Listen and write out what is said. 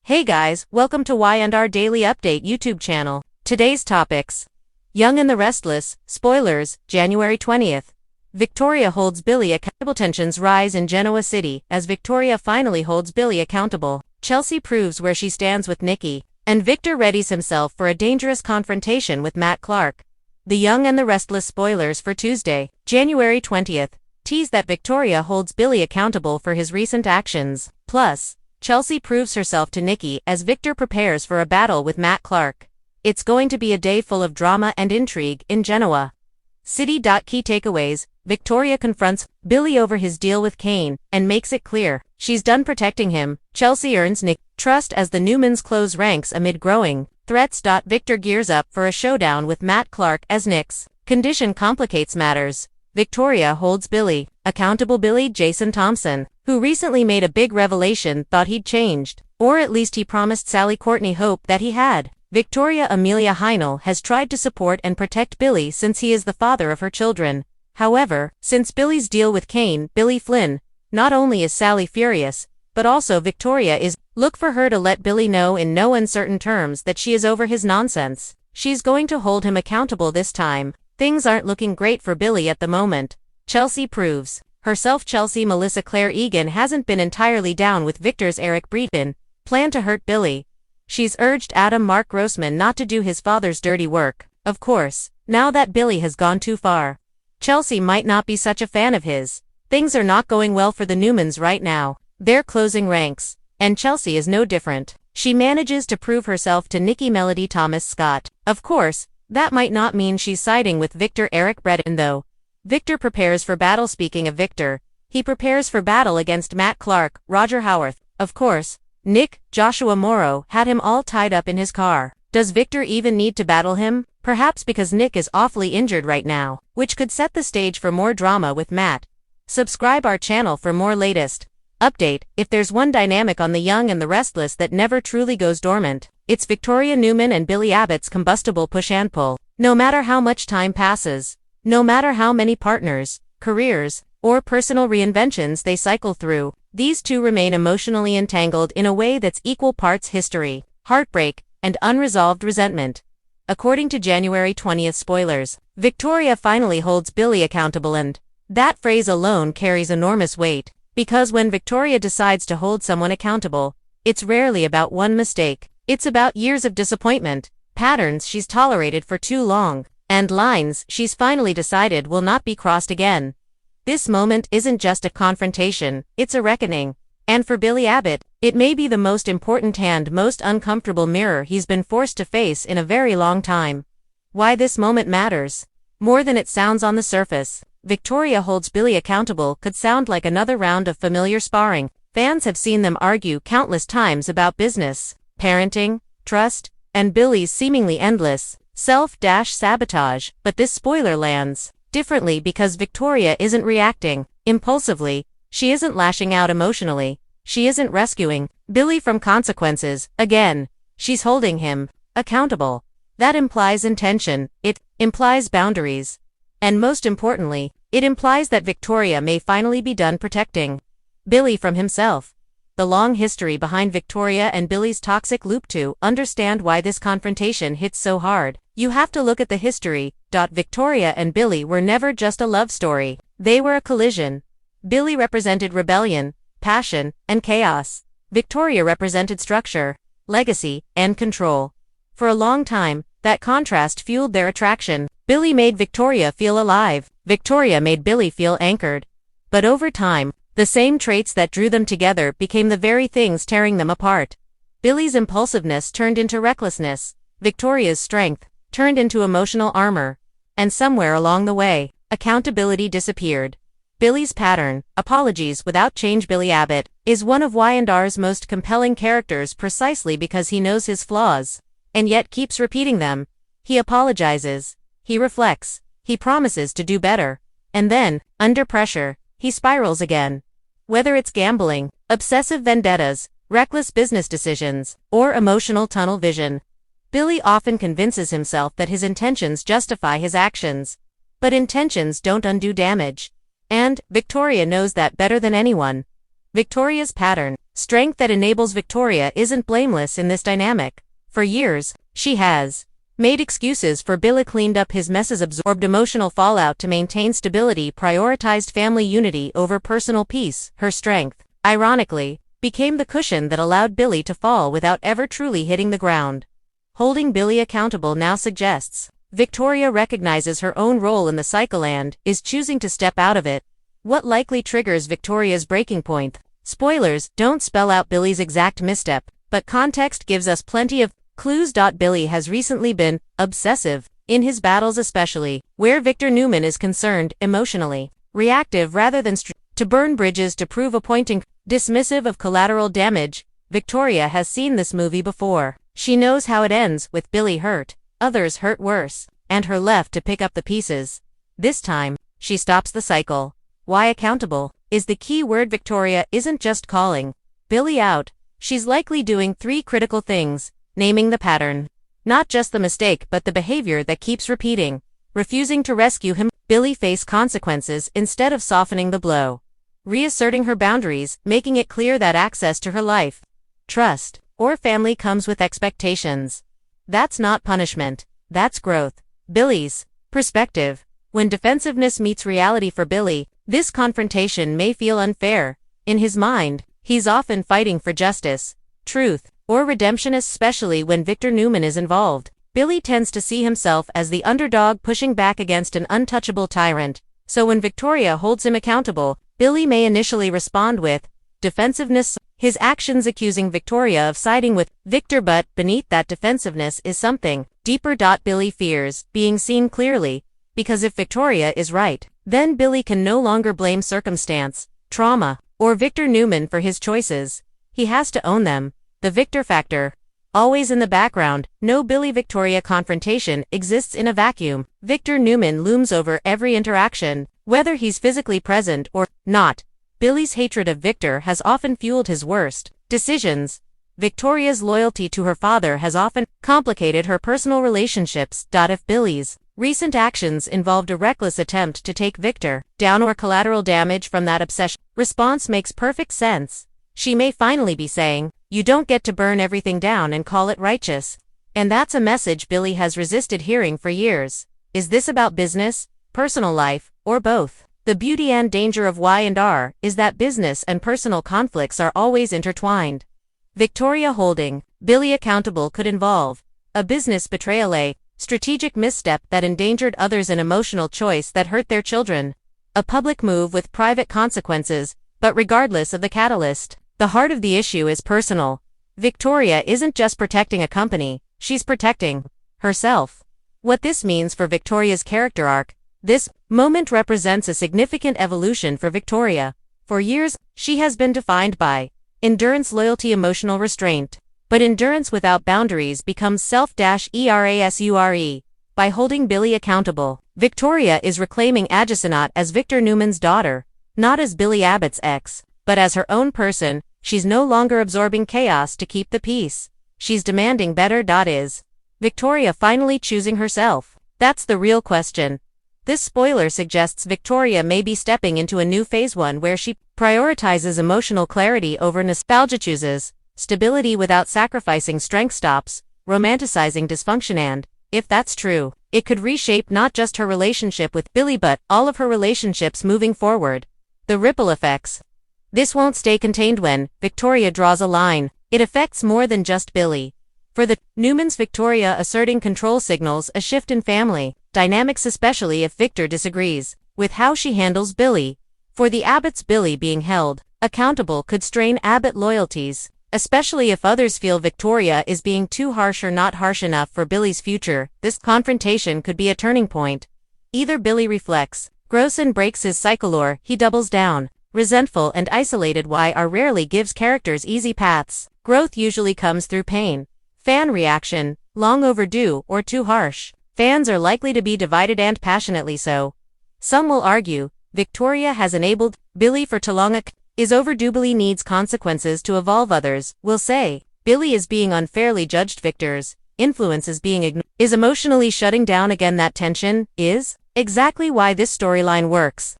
Hey guys, welcome to Y&R Daily Update YouTube channel. Today's topics. Young and the Restless, spoilers, January 20th. Victoria holds Billy accountable. Tensions rise in Genoa City as Victoria finally holds Billy accountable. Chelsea proves where she stands with Nikki, and Victor readies himself for a dangerous confrontation with Matt Clark. The Young and the Restless spoilers for Tuesday, January 20th, tease that Victoria holds Billy accountable for his recent actions. Plus, Chelsea proves herself to Nikki as Victor prepares for a battle with Matt Clark. It's going to be a day full of drama and intrigue in Genoa City. Key takeaways: Victoria confronts Billy over his deal with Kane and makes it clear she's done protecting him. Chelsea earns Nick's trust as the Newmans close ranks amid growing threats. Victor gears up for a showdown with Matt Clark as Nick's condition complicates matters. Victoria holds Billy accountable. Billy Jason Thompson, who recently made a big revelation, thought he'd changed, or at least he promised Sally Courtney Hope that he had. Victoria Amelia Heinel has tried to support and protect Billy since he is the father of her children. However, since Billy's deal with Kane, Billy Flynn, not only is Sally furious, but also Victoria is. Look for her to let Billy know in no uncertain terms that she is over his nonsense. She's going to hold him accountable this time. Things aren't looking great for Billy at the moment. Chelsea proves herself. Chelsea Melissa Claire Egan hasn't been entirely down with Victor's Eric Breton plan to hurt Billy. She's urged Adam Mark Grossman not to do his father's dirty work. Of course, now that Billy has gone too far, Chelsea might not be such a fan of his. Things are not going well for the Newmans right now. They're closing ranks, and Chelsea is no different. She manages to prove herself to Nikki Melody Thomas Scott. Of course, that might not mean she's siding with Victor Eric Breton though. Victor prepares for battle. Speaking of Victor, he prepares for battle against Matt Clark. Roger Howarth, of course. Nick Joshua Morrow had him all tied up in his car. Does Victor even need to battle him? Perhaps because Nick is awfully injured right now, which could set the stage for more drama with Matt. Subscribe our channel for more latest update. If there's one dynamic on The Young and the Restless that never truly goes dormant, it's Victoria Newman and Billy Abbott's combustible push and pull. No matter how much time passes, no matter how many partners, careers, or personal reinventions they cycle through, these two remain emotionally entangled in a way that's equal parts history, heartbreak, and unresolved resentment. According to January 20th spoilers, Victoria finally holds Billy accountable, and that phrase alone carries enormous weight, because when Victoria decides to hold someone accountable, it's rarely about one mistake. It's about years of disappointment, patterns she's tolerated for too long, and lines she's finally decided will not be crossed again. This moment isn't just a confrontation, it's a reckoning. And for Billy Abbott, it may be the most important and most uncomfortable mirror he's been forced to face in a very long time. Why this moment matters? More than it sounds on the surface. Victoria holds Billy accountable could sound like another round of familiar sparring. Fans have seen them argue countless times about business, parenting, trust, and Billy's seemingly endless self-sabotage, but this spoiler lands differently because Victoria isn't reacting impulsively, she isn't lashing out emotionally, she isn't rescuing Billy from consequences. Again, she's holding him accountable. That implies intention, it implies boundaries, and most importantly, it implies that Victoria may finally be done protecting Billy from himself. The long history behind Victoria and Billy's toxic loop. To understand why this confrontation hits so hard, you have to look at the history. Victoria and Billy were never just a love story, they were a collision. Billy represented rebellion, passion, and chaos. Victoria represented structure, legacy, and control. For a long time, that contrast fueled their attraction. Billy made Victoria feel alive, Victoria made Billy feel anchored. But over time, the same traits that drew them together became the very things tearing them apart. Billy's impulsiveness turned into recklessness, Victoria's strength turned into emotional armor. And somewhere along the way, accountability disappeared. Billy's pattern, apologies without change. Billy Abbott is one of Y&R's most compelling characters precisely because he knows his flaws, and yet keeps repeating them. He apologizes, he reflects, he promises to do better, and then, under pressure, he spirals again. Whether it's gambling, obsessive vendettas, reckless business decisions, or emotional tunnel vision, Billy often convinces himself that his intentions justify his actions. But intentions don't undo damage. And Victoria knows that better than anyone. Victoria's pattern. Strength that enables Victoria isn't blameless in this dynamic. For years, she has made excuses for Billy, cleaned up his messes, absorbed emotional fallout to maintain stability, prioritized family unity over personal peace. Her strength, ironically, became the cushion that allowed Billy to fall without ever truly hitting the ground. Holding Billy accountable now suggests Victoria recognizes her own role in the cycle and is choosing to step out of it. What likely triggers Victoria's breaking point? Spoilers don't spell out Billy's exact misstep, but context gives us plenty of clues. Billy has recently been obsessive in his battles, especially where Victor Newman is concerned, emotionally reactive rather than to burn bridges to prove a point, dismissive of collateral damage. Victoria has seen this movie before. She knows how it ends, with Billy hurt, others hurt worse, and her left to pick up the pieces. This time, she stops the cycle. Why accountable is the key word. Victoria isn't just calling Billy out, she's likely doing three critical things: naming the pattern, not just the mistake but the behavior that keeps repeating, refusing to rescue him, Billy face consequences instead of softening the blow, reasserting her boundaries, making it clear that access to her life, trust, or family comes with expectations. That's not punishment, that's growth. Billy's perspective. When defensiveness meets reality for Billy, this confrontation may feel unfair. In his mind, he's often fighting for justice, truth, or redemption, especially when Victor Newman is involved. Billy tends to see himself as the underdog pushing back against an untouchable tyrant, so when Victoria holds him accountable, Billy may initially respond with defensiveness, his actions accusing Victoria of siding with Victor, but beneath that defensiveness is something deeper. Billy fears being seen clearly, because if Victoria is right, then Billy can no longer blame circumstance, trauma, or Victor Newman for his choices. He has to own them. The Victor factor. Always in the background, no Billy-Victoria confrontation exists in a vacuum. Victor Newman looms over every interaction, whether he's physically present or not. Billy's hatred of Victor has often fueled his worst decisions. Victoria's loyalty to her father has often complicated her personal relationships. If Billy's recent actions involved a reckless attempt to take Victor down or collateral damage from that obsession, response makes perfect sense. She may finally be saying, "You don't get to burn everything down and call it righteous." And that's a message Billy has resisted hearing for years. Is this about business, personal life, or both? The beauty and danger of Y&R is that business and personal conflicts are always intertwined. Victoria holding Billy accountable could involve a business betrayal, a strategic misstep that endangered others, an emotional choice that hurt their children, a public move with private consequences. But regardless of the catalyst, the heart of the issue is personal. Victoria isn't just protecting a company, she's protecting herself. What this means for Victoria's character arc. This moment represents a significant evolution for Victoria. For years, she has been defined by endurance, loyalty, emotional restraint. But endurance without boundaries becomes self-erasure. By holding Billy accountable, Victoria is reclaiming Ajasanat as Victor Newman's daughter, not as Billy Abbott's ex, but as her own person. She's no longer absorbing chaos to keep the peace. She's demanding better. Is Victoria finally choosing herself? That's the real question. This spoiler suggests Victoria may be stepping into a new phase, one where she prioritizes emotional clarity over nostalgia, chooses stability without sacrificing strength, stops romanticizing dysfunction, and, if that's true, it could reshape not just her relationship with Billy but all of her relationships moving forward. The ripple effects. This won't stay contained. When Victoria draws a line, it affects more than just Billy. For the Newmans, Victoria asserting control signals a shift in family dynamics, especially if Victor disagrees with how she handles Billy. For the Abbotts, Billy being held accountable could strain Abbott loyalties, especially if others feel Victoria is being too harsh or not harsh enough for Billy's future. This confrontation could be a turning point. Either Billy reflects, grows and breaks his cycle, or he doubles down, resentful and isolated. Y&R rarely gives characters easy paths. Growth usually comes through pain. Fan reaction, long overdue or too harsh. Fans are likely to be divided, and passionately so. Some will argue Victoria has enabled Billy for too long. Is overdue. Billy needs consequences to evolve. Others will say Billy is being unfairly judged. Victor's influence is being ignored, is emotionally shutting down. Again, that tension is exactly why this storyline works.